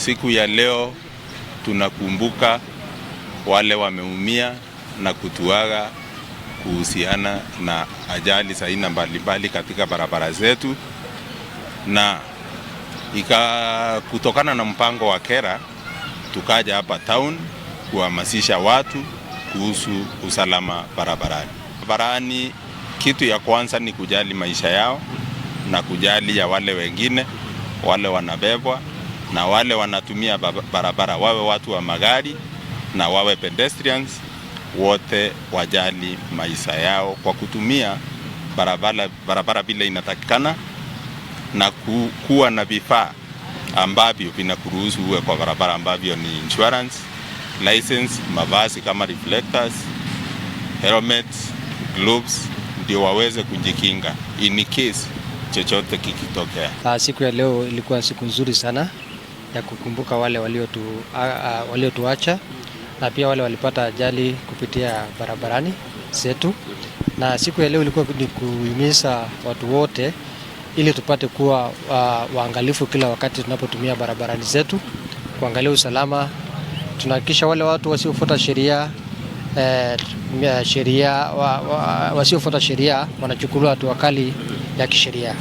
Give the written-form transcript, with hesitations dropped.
Siku ya leo tunakumbuka wale wameumia na kutuaga kuhusiana na ajali za aina mbalimbali katika barabara zetu, na kutokana na mpango wa kera tukaja hapa town kuhamasisha watu kuhusu usalama barabarani. Barabarani, kitu ya kwanza ni kujali maisha yao na kujali ya wale wengine, wale wanabebwa na wale wanatumia barabara, wawe watu wa magari na wawe pedestrians, wote wajali maisha yao kwa kutumia barabara bila inatakikana, na kuwa na vifaa ambavyo vinakuruhusu uwe kwa barabara, ambavyo ni insurance, license, mavazi kama reflectors, helmets, gloves, ndio waweze kujikinga in case chochote kikitokea. Siku ya leo ilikuwa siku nzuri sana ya kukumbuka wale waliotuacha na pia wale walipata ajali kupitia barabarani zetu. Na siku ya leo ilikuwa ni kuhimiza watu wote ili tupate kuwa waangalifu kila wakati tunapotumia barabarani zetu, kuangalia usalama. Tunahakikisha wale watu wasiofuata sheria wanachukuliwa hatua kali ya kisheria.